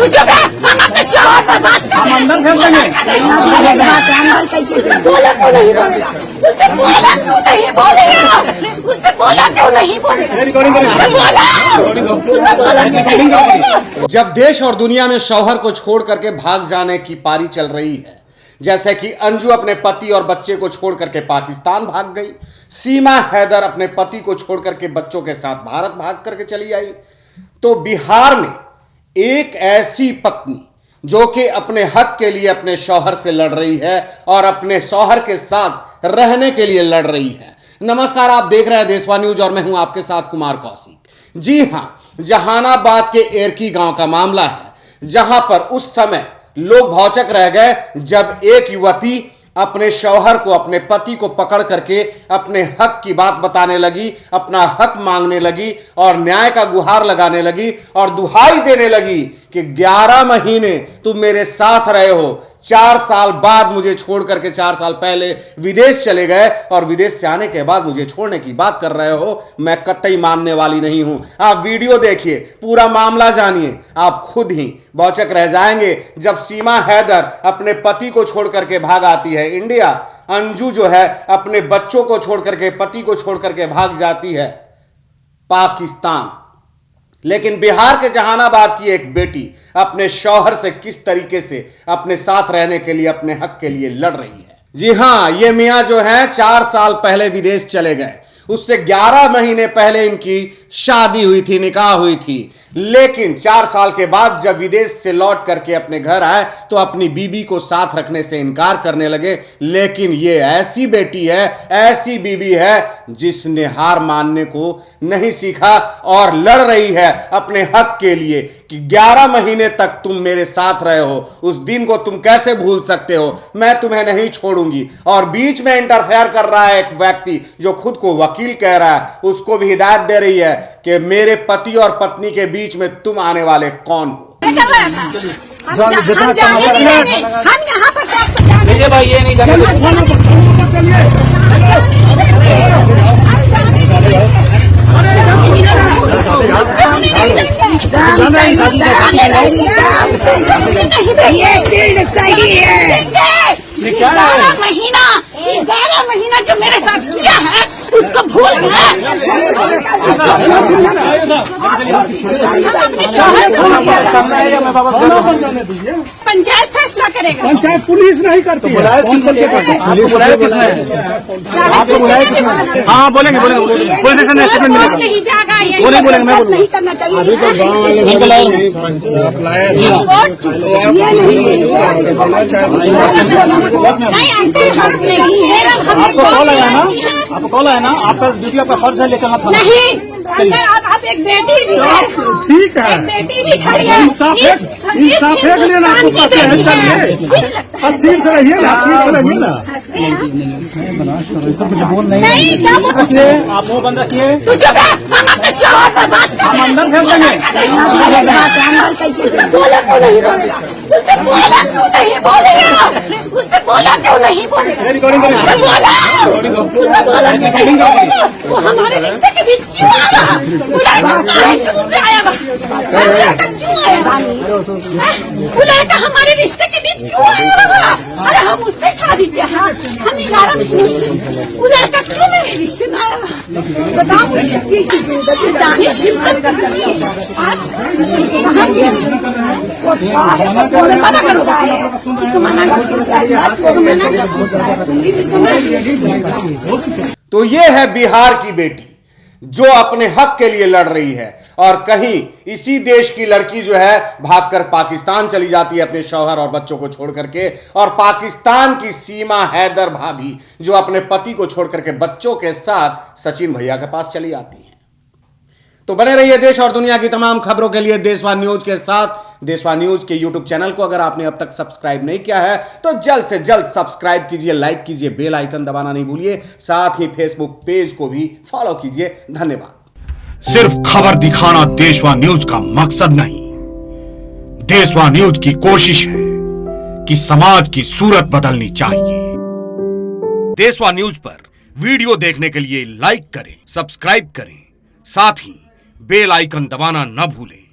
चुप है, हम अपने शौहर से बात कर रहे हैं। अंदर भेज देंगे। अंदर कैसे बोला क्यों नहीं बोलेगा? उससे बोला क्यों नहीं बोलेगा? उससे बोला क्यों नहीं बोलेगा? उससे बोला। जब देश और दुनिया में शौहर को छोड़ करके भाग जाने की पारी चल रही है, जैसे कि अंजू अपने पति और बच्चे को छोड़ करके पाकिस्तान भाग गई, सीमा हैदर अपने पति को छोड़ करके बच्चों के साथ भारत भाग करके चली आई, तो बिहार में एक ऐसी पत्नी जो कि अपने हक के लिए अपने शौहर से लड़ रही है और अपने शौहर के साथ रहने के लिए लड़ रही है। नमस्कार, आप देख रहे हैं देशवा न्यूज और मैं हूं आपके साथ कुमार कौशिक। जी हां, जहानाबाद के एरकी गांव का मामला है, जहां पर उस समय लोग भौचक रह गए जब एक युवती अपने शौहर को, अपने पति को पकड़ करके अपने हक की बात बताने लगी, अपना हक मांगने लगी और न्याय का गुहार लगाने लगी और दुहाई देने लगी कि 11 महीने तुम मेरे साथ रहे हो, 4 साल बाद मुझे छोड़ करके 4 साल पहले विदेश चले गए और विदेश से आने के बाद मुझे छोड़ने की बात कर रहे हो, मैं कतई मानने वाली नहीं हूं। आप वीडियो देखिए, पूरा मामला जानिए, आप खुद ही भौचक रह जाएंगे। जब सीमा हैदर अपने पति को छोड़ करके भाग आती है इंडिया, अंजू जो है अपने बच्चों को छोड़ करके, पति को छोड़ करके भाग जाती है पाकिस्तान, लेकिन बिहार के जहानाबाद की एक बेटी अपने शौहर से किस तरीके से अपने साथ रहने के लिए, अपने हक के लिए लड़ रही है। जी हां, ये मियां जो है 4 साल पहले विदेश चले गए, उससे 11 महीने पहले इनकी शादी हुई थी, निकाह हुई थी, लेकिन 4 साल के बाद जब विदेश से लौट करके अपने घर आए तो अपनी बीबी को साथ रखने से इनकार करने लगे। लेकिन ये ऐसी बेटी है, ऐसी बीबी है जिसने हार मानने को नहीं सीखा और लड़ रही है अपने हक के लिए कि 11 महीने तक तुम मेरे साथ रहे हो, उस दिन को तुम कैसे भूल सकते हो, मैं तुम्हें नहीं छोड़ूंगी। और बीच में इंटरफेयर कर रहा है एक व्यक्ति जो खुद को वकील कह रहा है, उसको भी हिदायत दे रही है कि मेरे पति और पत्नी के बीच में तुम आने वाले कौन हो। हम यहाँ पर से आपको जाने भाई, ये नहीं ये 11 महीना जो मेरे साथ किया है उसको भूल गए। पंचायत फैसला करेगा, पंचायत पुलिस नहीं करती। आपको बुलाया किसने? आपको बुलाया किसने? हाँ, बोलेंगे पुलिस स्टेशन में स्टेटमेंट मिलेगा। नहीं जागा, बोलेंगे मैं बोलूँगा। नहीं करना चाहिए। नहीं, ऐसे हक नहीं है। आपको कॉल आया ना? आपको कॉल आया ना? आपका ड्यूटी, आपका फर्ज है लेकर मत। नहीं, अंदर आप एक बेटी भी है, ठीक है, एक बेटी भी खड़ी है। इंसाफ के लिए ना आपको कहते हैं, चलिए अस्थिर से रहिए ना, अस्थिर से रहिए ना। सब कुछ बोल नहीं, क्या बोल रखिए, आप मुँह बंद रखिए। तू चुप है, हम अपने शौहर से बात कर रहे हैं। अंदर भेज देंगे। अंदर कैसे बोला क्यों नहीं बोलेगा? उससे बोला क्यों नहीं बोलेगा? उससे बोला क्यों नहीं बोलेगा? उससे बोला वो हमारे रिश्ते के बीच क्यों आ रहा? वो लड़का शुरू से आया, वो लड़का क्यों आया? वो लड़का हमारे रिश्ते के बीच क्यों आया? अरे हम उससे शादी किया, हम 11 महीने से, वो लड़का क्यों मेरे रिश्ते में आया? बताओ मुझे। दानिश मना करो, उसको मना करो। तो ये है बिहार की बेटी जो अपने हक के लिए लड़ रही है और कहीं इसी देश की लड़की जो है भागकर पाकिस्तान चली जाती है अपने शौहर और बच्चों को छोड़ करके, और पाकिस्तान की सीमा हैदर भाभी जो अपने पति को छोड़ करके बच्चों के साथ सचिन भैया के पास चली आती है। तो बने रहिए देश और दुनिया की तमाम खबरों के लिए देशवा न्यूज के साथ। देशवा न्यूज के यूट्यूब चैनल को अगर आपने अब तक सब्सक्राइब नहीं किया है तो जल्द से जल्द सब्सक्राइब कीजिए, लाइक कीजिए, बेल आइकन दबाना नहीं भूलिए, साथ ही फेसबुक पेज को भी फॉलो कीजिए। धन्यवाद। सिर्फ खबर दिखाना देशवा न्यूज का मकसद नहीं, देशवा न्यूज की कोशिश है कि समाज की सूरत बदलनी चाहिए। देशवा न्यूज पर वीडियो देखने के लिए लाइक करें, सब्सक्राइब करें, साथ ही बेल आइकन दबाना न भूलें।